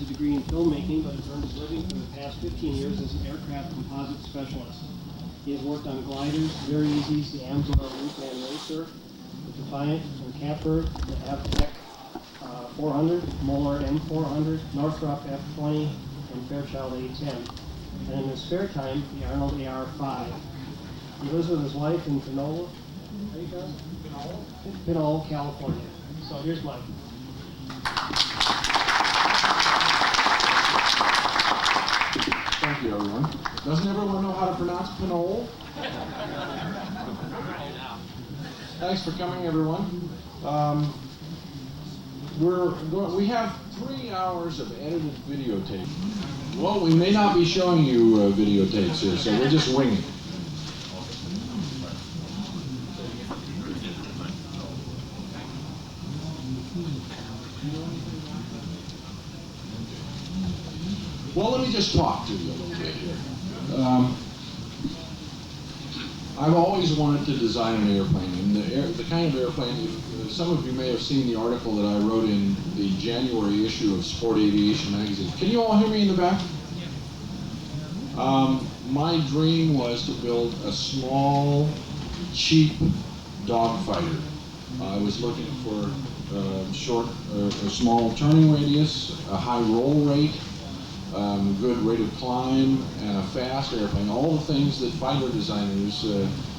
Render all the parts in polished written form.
a degree in filmmaking, but has earned his living for the past 15 years as an aircraft composite specialist. He has worked on gliders, Very Easies, the Amsoil Root Racer, the Defiant and Catbird, the Avtec 400, Moeller M400, Northrop F20, and Fairchild A10. And in his spare time, the Arnold AR5. He lives with his wife in Pinole, Pinole, California. So here's Mike. Thank you, everyone. Doesn't everyone know how to pronounce Pinole? Thanks for coming, everyone. We have 3 hours of edited videotape. Well, we may not be showing you videotapes here, so we're just winging it. Well, let me just talk to you a little bit here. I've always wanted to design an airplane, and the kind of airplane, some of you may have seen the article that I wrote in the January issue of Sport Aviation magazine. Can you all hear me in the back? My dream was to build a small, cheap dogfighter. I was looking for a small turning radius, a high roll rate, good rate of climb, and a fast airplane. All the things that fighter designers,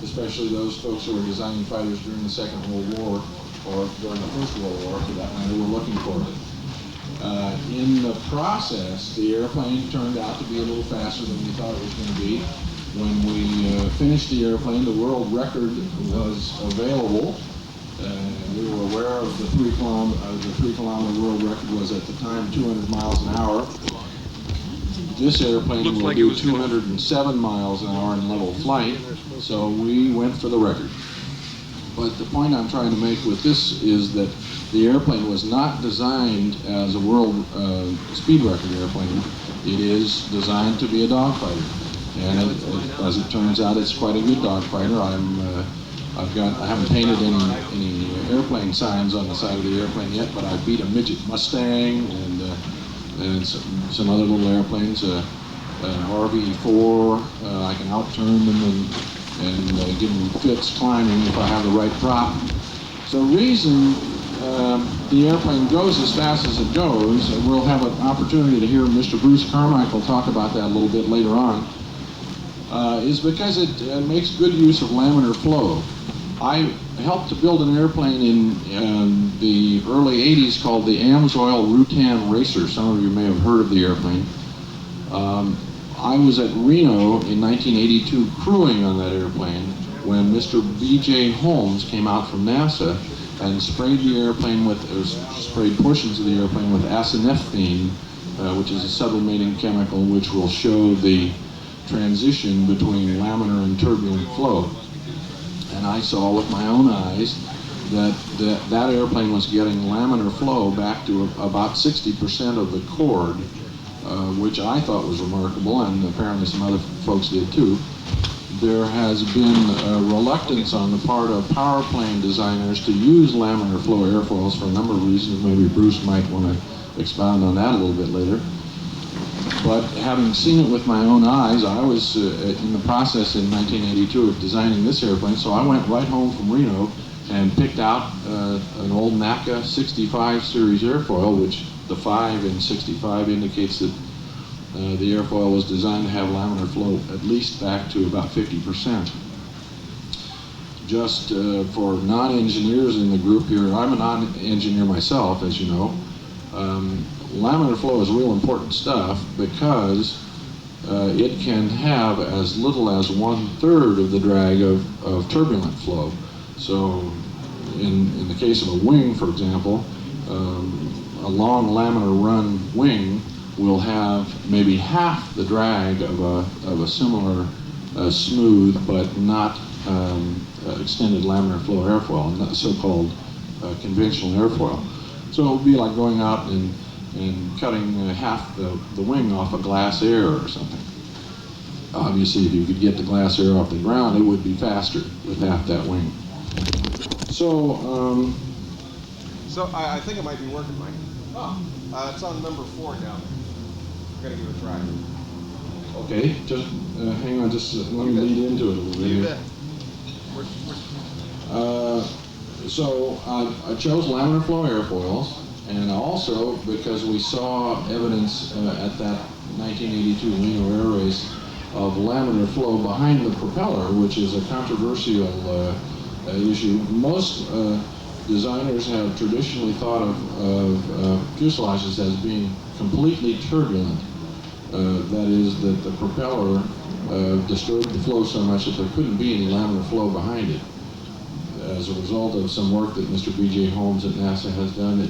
especially those folks who were designing fighters during the Second World War, or during the First World War for that matter, were looking for it. In the process, the airplane turned out to be a little faster than we thought it was going to be. When we finished the airplane, the world record was available. We were aware of the 3 kilometer world record was at the time 200 miles an hour. This airplane will do 207 miles an hour in level flight, so we went for the record. But the point I'm trying to make with this is that the airplane was not designed as a world speed record airplane. It is designed to be a dogfighter, and as it turns out, it's quite a good dogfighter. I haven't painted any airplane signs on the side of the airplane yet, but I beat a midget Mustang and some other little airplanes, an RV-4. I can outturn them and give them fits climbing if I have the right prop. So the reason the airplane goes as fast as it goes, and we'll have an opportunity to hear Mr. Bruce Carmichael talk about that a little bit later on, is because it makes good use of laminar flow. I helped to build an airplane in the early 80s called the Amsoil Root Racer. Some of you may have heard of the airplane. I was at Reno in 1982 crewing on that airplane when Mr. B.J. Holmes came out from NASA and sprayed the airplane sprayed portions of the airplane with acinephthene, which is a sublimating chemical which will show the transition between laminar and turbulent flow. And I saw with my own eyes that airplane was getting laminar flow back to about 60% of the chord, which I thought was remarkable, and apparently some other folks did too. There has been a reluctance on the part of power plane designers to use laminar flow airfoils for a number of reasons. Maybe Bruce might want to expound on that a little bit later. But having seen it with my own eyes, I was in the process in 1982 of designing this airplane, so I went right home from Reno and picked out an old NACA 65 series airfoil, which the 5 in 65 indicates that the airfoil was designed to have laminar flow at least back to about 50%. Just for non-engineers in the group here, I'm a non-engineer myself, as you know. Laminar flow is real important stuff because it can have as little as 1/3 of the drag of turbulent flow. So in the case of a wing, for example, a long laminar run wing will have maybe half the drag of a similar smooth but not extended laminar flow airfoil, not so-called conventional airfoil. So it would be like going out and cutting half the wing off a glass air or something. Obviously, if you could get the glass air off the ground, it would be faster with half that wing. So I think it might be working, Mike. Oh, it's on number 4 down there. We're gonna give it a try. Okay, just hang on, just let me lead into it a little bit. You here. bet. So I chose laminar flow airfoils, and also because we saw evidence at that 1982 Reno Air Race of laminar flow behind the propeller, which is a controversial issue. Most designers have traditionally thought of fuselages as being completely turbulent. That is, that the propeller disturbed the flow so much that there couldn't be any laminar flow behind it. As a result of some work that Mr. B.J. Holmes at NASA has done,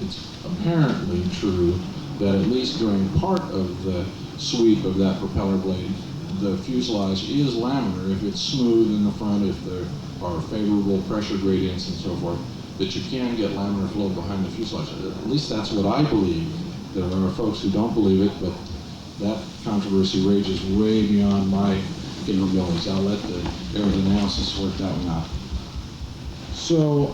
it's apparently true that at least during part of the sweep of that propeller blade, the fuselage is laminar if it's smooth in the front, if there are favorable pressure gradients and so forth, that you can get laminar flow behind the fuselage. At least that's what I believe. There are folks who don't believe it, but that controversy rages way beyond my capabilities. I'll let the aerodynamicists work that one out. So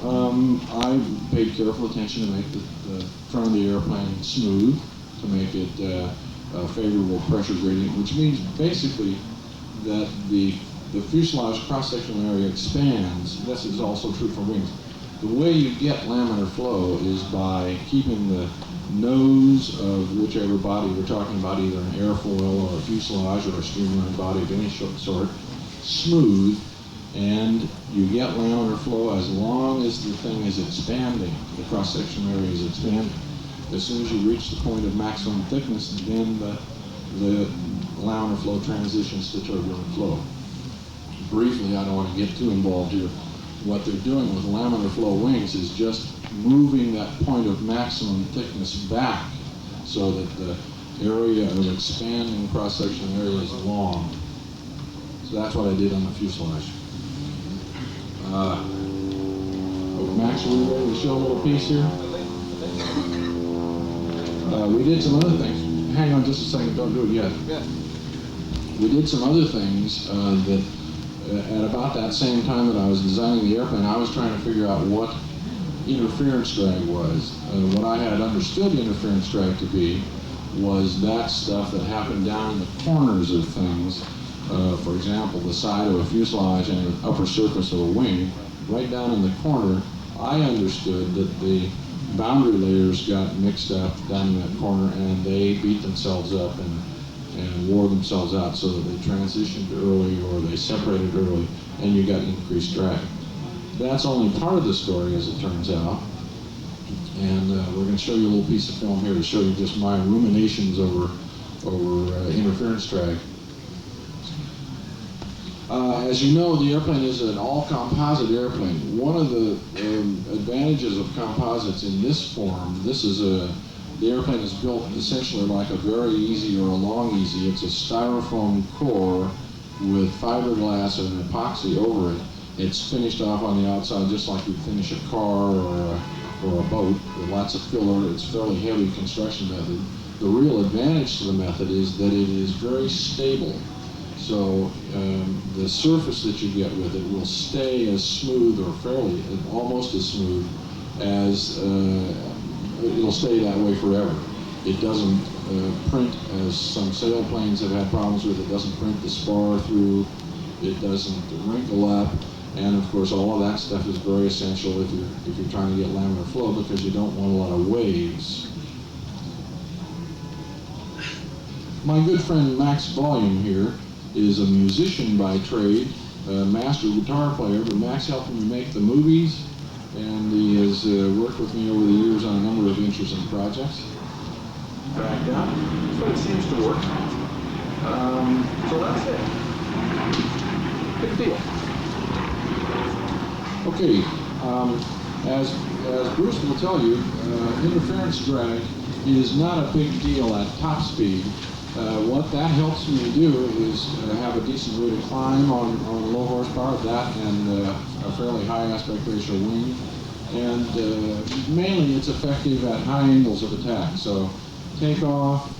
I paid careful attention to make the front of the airplane smooth, to make it a favorable pressure gradient, which means basically that the fuselage cross-sectional area expands. This is also true for wings. The way you get laminar flow is by keeping the nose of whichever body we're talking about, either an airfoil or a fuselage or a streamlined body of any sort, smooth, and you get laminar flow as long as the thing is expanding, the cross-sectional area is expanding. As soon as you reach the point of maximum thickness, then the laminar flow transitions to turbulent flow. Briefly, I don't want to get too involved here. What they're doing with laminar flow wings is just moving that point of maximum thickness back so that the area of expanding cross-sectional area is long. So that's what I did on the fuselage. Max, are we ready to show a little piece here? We did some other things. Hang on just a second, don't do it yet. Yeah. We did some other things that at about that same time that I was designing the airplane, I was trying to figure out what interference drag was. What I had understood interference drag to be was that stuff that happened down in the corners of things. For example, the side of a fuselage and the upper surface of a wing, right down in the corner, I understood that the boundary layers got mixed up down in that corner and they beat themselves up and wore themselves out so that they transitioned early or they separated early and you got increased drag. That's only part of the story, as it turns out. And we're going to show you a little piece of film here to show you just my ruminations over interference drag. As you know, the airplane is an all-composite airplane. One of the advantages of composites in this form, the airplane is built essentially like a very easy or a long easy. It's a styrofoam core with fiberglass and epoxy over it. It's finished off on the outside just like you'd finish a car or a boat with lots of filler. It's a fairly heavy construction method. The real advantage to the method is that it is very stable. So the surface that you get with it will stay as smooth or fairly, almost as smooth as, it'll stay that way forever. It doesn't print, as some sailplanes have had problems with. It doesn't print the spar through. It doesn't wrinkle up. And of course, all of that stuff is very essential if you're trying to get laminar flow, because you don't want a lot of waves. My good friend Max Volume here is a musician by trade, a master guitar player, but Max helped me make the movies, and he has worked with me over the years on a number of interesting projects. Back down, but it seems to work. So that's it. Good deal. Okay, as Bruce will tell you, interference drag is not a big deal at top speed. What that helps me do is have a decent rate of climb on low horsepower, that and a fairly high aspect ratio wing. And mainly it's effective at high angles of attack. So takeoff,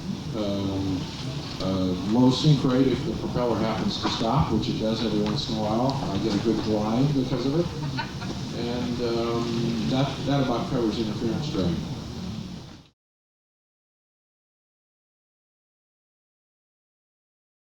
low sink rate if the propeller happens to stop, which it does every once in a while. I get a good glide because of it. And that about covers interference drag.